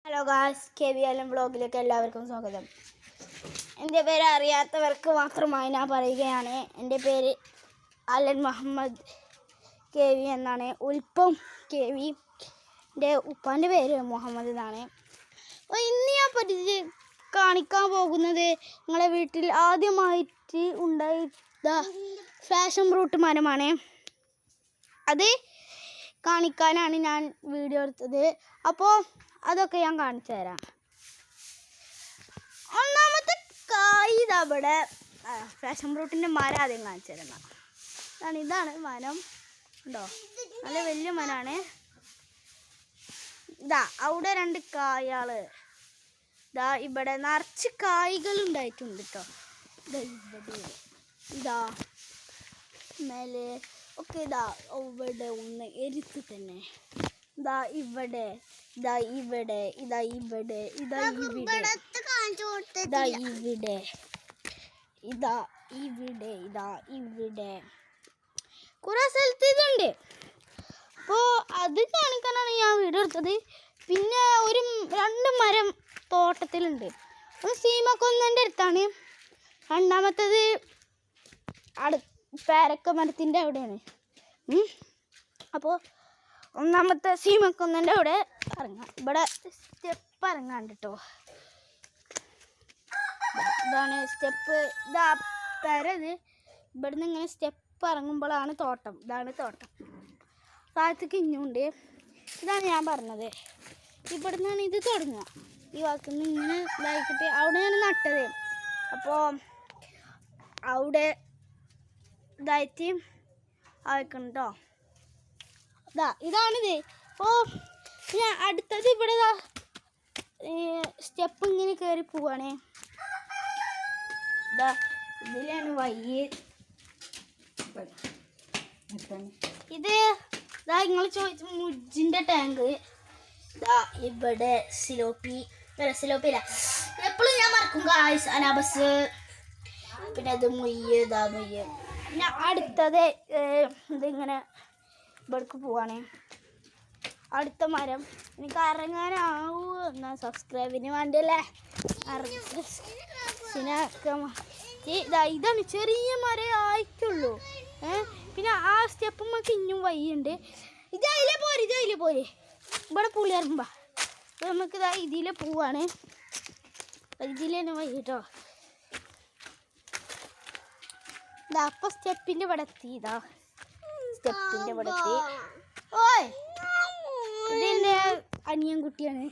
Hello guys, KVLM വ്ളോഗിലേക്ക് എല്ലാവർക്കും സ്വാഗതം. എൻ്റെ പേര് അറിയാത്തവർക്ക് മാത്രമായി ഞാൻ പറയുകയാണ്. എൻ്റെ പേര് അലൻ മുഹമ്മദ് KV എന്നാണ്. ഉൽപ്പം KV. എൻ്റെ ഉപ്പാൻ്റെ പേര് മുഹമ്മദ് എന്നാണ്. അപ്പോൾ ഇന്ന് ഞാൻ കാണിക്കാൻ പോകുന്നത് നിങ്ങളെ വീട്ടിൽ ആദ്യമായിട്ട് ഉണ്ടായ ഫാഷൻ ഫ്രൂട്ട് മരമാണ്. അത് കാണിക്കാനാണ് ഞാൻ വീഡിയോ എടുത്തത്. അപ്പോൾ അതൊക്കെ ഞാൻ കാണിച്ചു തരാം. ഒന്നാമത്തെ കായ് ഇതവിടെ ഫാഷൻ ഫ്രൂട്ടിൻ്റെ മരം ആദ്യം കാണിച്ചു തരാം. ഇതാണ് മരം. ഉണ്ടോ? നല്ല വലിയ മരമാണ്. ഇതാ അവിടെ 2 കായകൾ. ഇതാ ഇവിടെ നിറച്ച് കായ്കൾ ഉണ്ടായിട്ടുണ്ട് കേട്ടോ. ഇതാ മേലെ ഒക്കെ. ഇതാ ഇവിടെ ഒന്ന് എരുത്ത് തന്നെ. ഇതാ ഇവിടെ, ഇതാ ഇവിടെ, ഇതാ ഇവിടെ, ഇതാ ഇവിടെ, ഇതാ ഇവിടെ, ഇതാ ഇവിടെ, ഇതാ ഇവിടെ, കുറേ സ്ഥലത്ത് ഇതുണ്ട്. അപ്പോൾ അത് കാണിക്കാനാണ് ഞാൻ വീഡിയോ എടുത്തത്. പിന്നെ 2 മരം തോട്ടത്തിലുണ്ട്. ഒന്ന് സീമക്കൊന്നൻ്റെ അടുത്താണ്, രണ്ടാമത്തേത് പേരക്ക മരത്തിൻ്റെ അവിടെയാണ്. അപ്പോൾ ഒന്നാമത്തെ സീമക്കൊന്നൻ്റെ അവിടെ ഇറങ്ങാം. ഇവിടെ സ്റ്റെപ്പ് ഇറങ്ങാണ്ട് കേട്ടോ. ഇതാണ് സ്റ്റെപ്പ്. ഇതാ പെരത്. ഇവിടുന്ന് ഇങ്ങനെ സ്റ്റെപ്പ് ഇറങ്ങുമ്പോഴാണ് തോട്ടം. ഇതാണ് തോട്ടം. താഴത്തേക്ക് ഇഞ്ഞുണ്ട്. ഇതാണ് ഞാൻ പറഞ്ഞത്. ഇവിടുന്നാണ് ഇത് തുടങ്ങുക. ഈ വാക്കിൽ നിന്ന് ഇങ്ങനെ ഇതാക്കിയിട്ട് അവിടെയാണ് നട്ടത്. അപ്പോൾ അവിടെ ഇതായിട്ട് ആക്കണം കേട്ടോ. ഇതാണിത്. അപ്പോൾ പിന്നെ അടുത്തത് ഇവിടെ സ്റ്റെപ്പ് ഇങ്ങനെ കയറി പോവാണേ. ഇതിലാണ് വയ്യ്. ഇത് നിങ്ങൾ ചോദിച്ച മുജിൻ്റെ ടാങ്ക്. ഇവിടെ സിലോപ്പിയില്ല, എപ്പോഴും ഞാൻ മറക്കും ഗായ്സ്. അനാബസ്. പിന്നെ അത് മുയ്യ്. മുയ്യ്. പിന്നെ അടുത്തത് ഇതിങ്ങനെ ഇവിടേക്ക് പോവാണ്. അടുത്ത മരം. എനിക്ക് ഇറങ്ങാനാവൂ എന്നാൽ സബ്സ്ക്രൈബിന് വേണ്ടിയല്ലേ. ഇതാണ് ചെറിയ മരം ആയിട്ടുള്ളൂ. പിന്നെ ആ സ്റ്റെപ്പുമ്മക്ക് ഇഞ്ഞും വയ്യുണ്ട്. ഇതതിലെ പോരെ. ഇവിടെ പുളി ഇറങ്ങുമ്പോ നമുക്ക് ഇതിലെ പോവാണ്. ഇതിലേനെ വയ്യ കേട്ടോ. അപ്പം സ്റ്റെപ്പിൻ്റെ ഇവിടെ എത്തി. സ്റ്റെപ്പിൻ്റെ ഇവിടെ എത്തി. ഓയ്, ഇതെൻ്റെ അനിയൻ കുട്ടിയാണ്.